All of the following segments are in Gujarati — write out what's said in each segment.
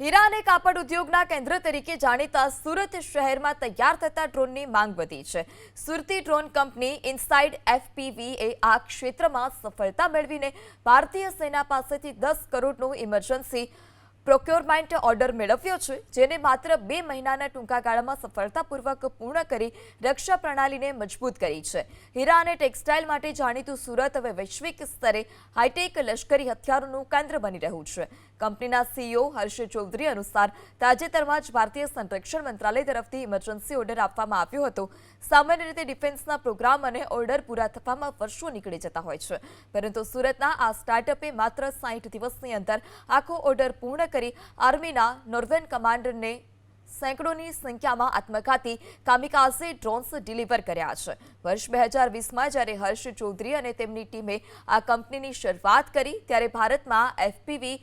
હીરા અને કાપડ ઉદ્યોગના કેન્દ્ર તરીકે જાણીતા સુરત શહેરમાં તૈયાર થતા ડ્રોનની માંગ વધી છે. સુરતી ડ્રોન કંપની ઇનસાઇડ એફપીવીએ આ ક્ષેત્રમાં સફળતા મેળવીને ભારતીય સેના પાસેથી 10 કરોડનું ઇમરજન્સી પ્રોક્યોરમેન્ટ ઓર્ડર મેળવ્યો છે, જેને માત્ર 2 મહિનાના ટૂંકા ગાળામાં સફળતાપૂર્વક પૂર્ણ કરી રક્ષા પ્રણાલીને મજબૂત કરી છે. હીરા અને ટેક્સટાઇલ માટે જાણીતું સુરત હવે વૈશ્વિક સ્તરે હાઈટેક લશ્કરી હથિયારોનું કેન્દ્ર બની રહ્યું છે. કંપનીના સીઈઓ હર્ષ ચૌધરી અનુસાર તાજેતરમાં જ ભારતીય સંરક્ષણ મંત્રાલય તરફથી ઇમરજન્સી ઓર્ડર આપવામાં આવ્યો હતો. સામાન્ય રીતે ડિફેન્સના પ્રોગ્રામ અને ઓર્ડર પૂરા થવામાં વર્ષો નીકળી જતા હોય છે, પરંતુ સુરતના આ સ્ટાર્ટઅપે માત્ર 60 દિવસની અંદર આખો ઓર્ડર પૂર્ણ કરી આર્મીના નોર્ધન કમાન્ડરને સેંકડોની સંખ્યામાં આત્મઘાતી કામિકાઝે ડ્રોન્સ ડિલિવર કર્યા છે. વર્ષ 2020માં જ્યારે હર્ષ ચૌધરી અને તેમની ટીમે આ કંપનીની શરૂઆત કરી ત્યારે ભારતમાં એફપીવી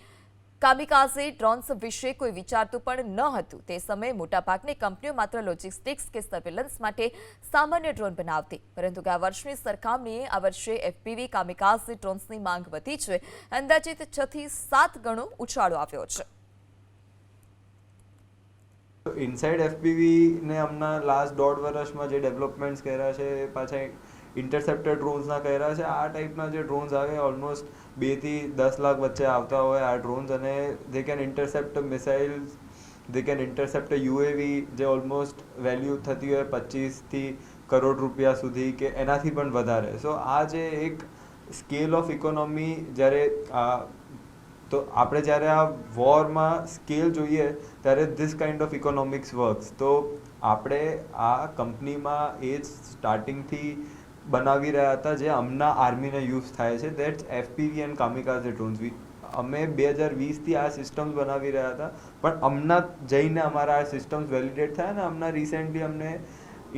કામિકાઝે ડ્રોન્સ વિશે કોઈ વિચારતું પણ ન હતું. તે સમયે મોટાભાગની કંપનીઓ માત્ર લોજિસ્ટિક્સ કે સર્વેલન્સ માટે સામાન્ય ડ્રોન બનાવતી, પરંતુ ગયા વર્ષની સરખામણીએ આ વર્ષે એફપીવી કામિકાઝે ડ્રોન્સની માંગ વધી છે. અંદાજિત 6 થી 7 ગણો ઉછાળો આવ્યો છે. ઇનસાઇડ એફપીવી ને હમણાં લાસ્ટ 1.5 વર્ષમાં જે ડેવલપમેન્ટ્સ કર્યા છે પાછા ઇન્ટરસેપ્ટર ડ્રોન્સના કર્યા છે. આ ટાઈપના જે ડ્રોન્સ આવે ઓલમોસ્ટ 2 થી 10 લાખ વચ્ચે આવતા હોય આ ડ્રોન્સ, અને they can intercept missiles, they can intercept UAV જે ઓલમોસ્ટ વેલ્યુ થતી હોય 25 થી કરોડ રૂપિયા સુધી કે એનાથી પણ વધારે. સો આ જે એક સ્કેલ ઓફ ઇકોનોમી જ્યારે તો આપણે જ્યારે આ વોરમાં સ્કેલ જોઈએ ત્યારે this kind of economics works. તો આપણે આ કંપનીમાં એ જ સ્ટાર્ટિંગથી બનાવી રહ્યા હતા જે હમણાં આર્મીને યુઝ થાય છે, દેટ્સ એફપીવી એન્ડ કામિકાઝે ડ્રોન્સ. અમે 2020થી આ સિસ્ટમ્સ બનાવી રહ્યા હતા, પણ હમણાં જઈને અમારા આ સિસ્ટમ્સ વેલિડેટ થયા ને હમણાં રિસેન્ટલી અમને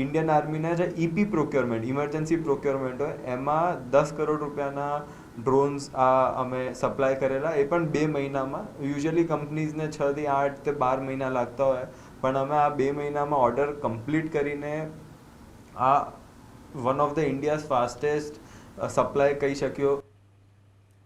ઇન્ડિયન આર્મીના જે ઈપી પ્રોક્યોરમેન્ટ, ઇમરજન્સી પ્રોક્યોરમેન્ટ હોય, એમાં 10 કરોડ રૂપિયાના ડ્રોન્સ અમે સપ્લાય કરેલા, એ પણ 2 મહિનામાં. યુઝ્યુઅલી કંપનીઝને 6 થી 8 કે 12 મહિના લાગતા હોય, પણ અમે આ 2 મહિનામાં ઓર્ડર કમ્પ્લીટ કરીને આ one of the India's fastest supply કહી શક્યો.